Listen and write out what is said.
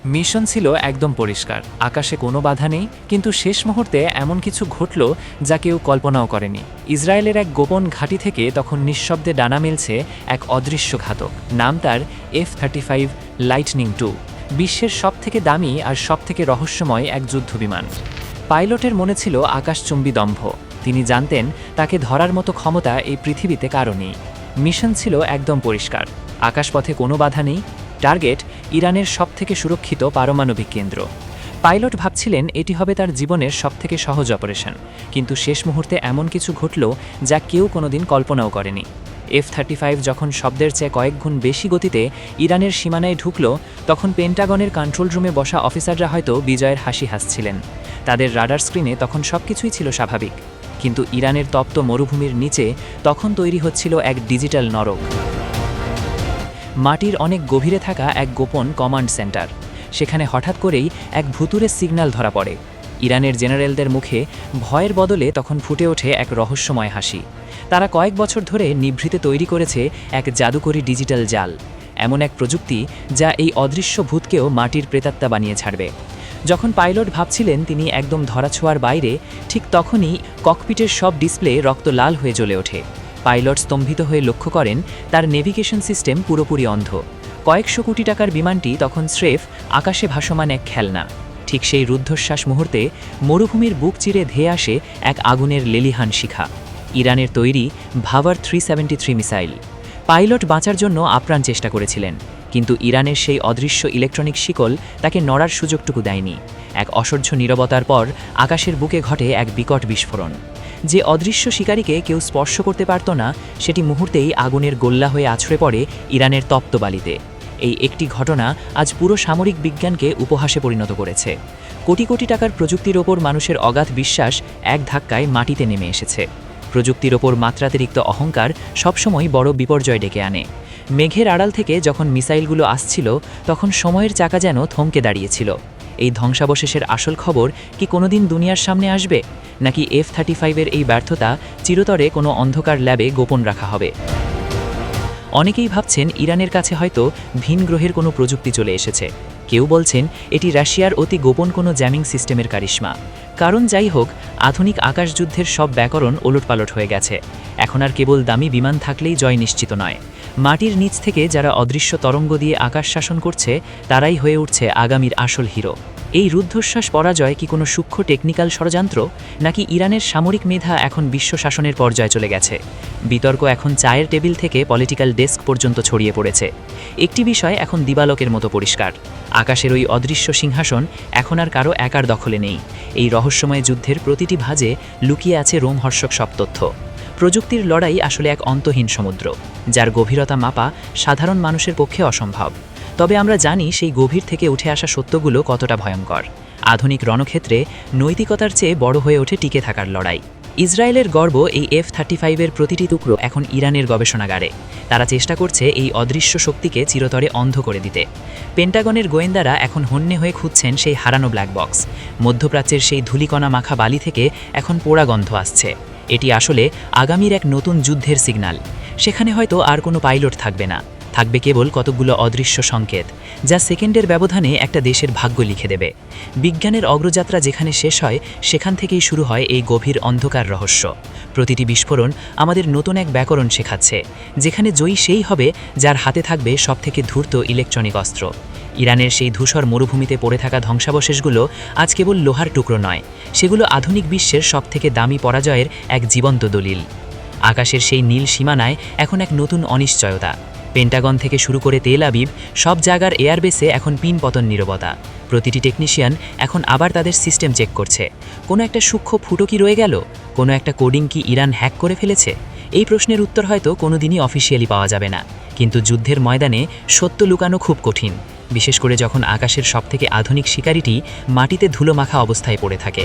Mission ছিল একদম পরিষ্কার, আকাশে কোনো বাধা নেই, কিন্তু শেষ মুহূর্তে এমন কিছু ঘটল যা কেউ কল্পনাও করেনি। ইসরায়েলের এক গোপন ঘাঁটি থেকে তখন নিঃশব্দে ডানা মেলছে এক অদৃশ্য ঘাতক। নাম তার F-35 লাইটনিং 2, বিশ্বের সবথেকে দামি আর সবথেকে রহস্যময় এক যুদ্ধবিমান। পাইলটের মনে ছিল আকাশচুম্বী দম্ভ। তিনি জানতেন তাকে ধরার মতো ক্ষমতা এই পৃথিবীতে কারও নেই। মিশন ছিল একদম পরিষ্কার, আকাশপথে কোনো বাধা নেই, টার্গেট ইরানের সবথেকে সুরক্ষিত পারমাণবিক কেন্দ্র। পাইলট ভাবছিলেন এটি হবে তার জীবনের সবথেকে সহজ অপারেশন, কিন্তু শেষ মুহূর্তে এমন কিছু ঘটল যা কেউ কোনোদিন কল্পনাও করেনি। F-35 যখন শব্দের চেয়ে কয়েক গুণ বেশি গতিতে ইরানের সীমানায় ঢুকল, তখন পেন্টাগনের কন্ট্রোল রুমে বসা অফিসাররা হয়তো বিজয়ের হাসি হাসছিলেন। তাদের রাডার স্ক্রিনে তখন সবকিছুই ছিল স্বাভাবিক, কিন্তু ইরানের তপ্ত মরুভূমির নিচে তখন তৈরি হচ্ছিল এক ডিজিটাল নরক। মাটির অনেক গভীরে থাকা এক গোপন কমান্ড সেন্টার, সেখানে হঠাৎ করেই এক ভুতুড়ে সিগন্যাল ধরা পড়ে। ইরানের জেনারেলদের মুখে ভয়ের বদলে তখন ফুটে ওঠে এক রহস্যময় হাসি। তারা কয়েক বছর ধরে নিভৃতে তৈরি করেছে এক জাদুকরী ডিজিটাল জাল, এমন এক প্রযুক্তি যা এই অদৃশ্য ভূতকেও মাটির প্রেতাত্মা বানিয়ে ছাড়বে। যখন পাইলট ভাবছিলেন তিনি একদম ধরাছোঁয়ার বাইরে, ঠিক তখনই ককপিটের সব ডিসপ্লে রক্ত লাল হয়ে জ্বলে ওঠে। পাইলট স্তম্ভিত হয়ে লক্ষ্য করেন তার নেভিগেশন সিস্টেম পুরোপুরি অন্ধ। কয়েকশো কোটি টাকার বিমানটি তখন স্রেফ আকাশে ভাসমান এক খেলনা। ঠিক সেই রুদ্ধশ্বাস মুহূর্তে মরুভূমির বুক চিরে ধেয়ে আসে এক আগুনের লেলিহান শিখা, ইরানের তৈরি ভাভার 373 মিসাইল। পাইলট বাঁচার জন্য আপ্রাণ চেষ্টা করেছিলেন, কিন্তু ইরানের সেই অদৃশ্য ইলেকট্রনিক শিকল তাকে নড়ার সুযোগটুকু দেয়নি। এক অসহ্য নীরবতার পর আকাশের বুকে ঘটে এক বিকট বিস্ফোরণ। যে অদৃশ্য শিকারীকে কেউ স্পর্শ করতে পারত না, সেটি মুহূর্তেই আগুনের গোল্লা হয়ে আছড়ে পড়ে ইরানের তপ্ত বালিতে। এই একটি ঘটনা আজ পুরো সামরিক বিজ্ঞানকে উপহাসে পরিণত করেছে। কোটি কোটি টাকার প্রযুক্তির ওপর মানুষের অগাধ বিশ্বাস এক ধাক্কায় মাটিতে নেমে এসেছে। প্রযুক্তির ওপর মাত্রাতিরিক্ত অহংকার সবসময় বড় বিপর্যয় ডেকে আনে। মেঘের আড়াল থেকে যখন মিসাইলগুলো আসছিল, তখন সময়ের চাকা যেন থমকে দাঁড়িয়েছিল। এই ধ্বংসাবশেষের আসল খবর কি কোনোদিন দুনিয়ার সামনে আসবে, নাকি F-35 এই ব্যর্থতা চিরতরে কোনো অন্ধকার ল্যাবে গোপন রাখা হবে? অনেকেই ভাবছেন ইরানের কাছে হয়তো ভিন গ্রহের কোনো প্রযুক্তি চলে এসেছে। কেউ বলছেন এটি রাশিয়ার অতি গোপন কোনো জ্যামিং সিস্টেমের কারিশমা। কারণ যাই হোক, আধুনিক আকাশযুদ্ধের সব ব্যাকরণ ওলটপালট হয়ে গেছে। এখন আর কেবল দামি বিমান থাকলেই জয় নিশ্চিত নয়। মাটির নিচ থেকে যারা অদৃশ্য তরঙ্গ দিয়ে আকাশ শাসন করছে, তারাই হয়ে উঠছে আগামীর আসল হিরো। এই রুদ্ধশ্বাস পরাজয় কি কোনো সূক্ষ্ম টেকনিক্যাল ষড়যন্ত্র, নাকি ইরানের সামরিক মেধা এখন বিশ্ব শাসনের পর্যায়ে চলে গেছে? বিতর্ক এখন চায়ের টেবিল থেকে পলিটিক্যাল ডেস্ক পর্যন্ত ছড়িয়ে পড়েছে। একটি বিষয় এখন দিবালোকের মতো পরিষ্কার, আকাশের ওই অদৃশ্য সিংহাসন এখন আর কারো একার দখলে নেই। এই রহস্যময় যুদ্ধের প্রতিটি ভাঁজে লুকিয়ে আছে রোমহর্ষক সব তথ্য। প্রযুক্তির লড়াই আসলে এক অন্তহীন সমুদ্র, যার গভীরতা মাপা সাধারণ মানুষের পক্ষে অসম্ভব। তবে আমরা জানি সেই গভীর থেকে উঠে আসা সত্যগুলো কতটা ভয়ঙ্কর। আধুনিক রণক্ষেত্রে নৈতিকতার চেয়ে বড় হয়ে ওঠে টিকে থাকার লড়াই। ইসরায়েলের গর্ব এই F-35 প্রতিটি টুকরো এখন ইরানের গবেষণাগারে। তারা চেষ্টা করছে এই অদৃশ্য শক্তিকে চিরতরে অন্ধ করে দিতে। পেন্টাগনের গোয়েন্দারা এখন হন্যে হয়ে খুঁজছেন সেই হারানো ব্ল্যাক বক্স। মধ্যপ্রাচ্যের সেই ধূলিকণা মাখা বালি থেকে এখন পোড়া গন্ধ আসছে। এটি আসলে আগামীর এক নতুন যুদ্ধের সিগন্যাল। সেখানে হয়তো আর কোনো পাইলট থাকবে না, থাকবে কেবল কতকগুলো অদৃশ্য সংকেত, যা সেকেন্ডের ব্যবধানে একটা দেশের ভাগ্য লিখে দেবে। বিজ্ঞানের অগ্রযাত্রা যেখানে শেষ হয়, সেখান থেকেই শুরু হয় এই গভীর অন্ধকার রহস্য। প্রতিটি বিস্ফোরণ আমাদের নতুন এক ব্যাকরণ শেখাচ্ছে, যেখানে জয়ী সেই হবে যার হাতে থাকবে সবথেকে ধূর্ত ইলেকট্রনিক অস্ত্র। ইরানের সেই ধূসর মরুভূমিতে পড়ে থাকা ধ্বংসাবশেষগুলো আজ কেবল লোহার টুকরো নয়, সেগুলো আধুনিক বিশ্বের সবথেকে দামি পরাজয়ের এক জীবন্ত দলিল। আকাশের সেই নীল সীমানায় এখন এক নতুন অনিশ্চয়তা। পেন্টাগন থেকে শুরু করে তেল আবিব, সব জায়গার এয়ারবেসে এখন পিন পতন নীরবতা। প্রতিটি টেকনিশিয়ান এখন আবার তাদের সিস্টেম চেক করছে। কোনো একটা সূক্ষ্ম ফুটো কি রয়ে গেল? কোনো একটা কোডিং কি ইরান হ্যাক করে ফেলেছে? এই প্রশ্নের উত্তর হয়তো কোনোদিনই অফিসিয়ালি পাওয়া যাবে না, কিন্তু যুদ্ধের ময়দানে সত্য লুকানো খুব কঠিন, বিশেষ করে যখন আকাশের সবথেকে আধুনিক শিকারিটি মাটিতে ধুলো মাখা অবস্থায় পড়ে থাকে।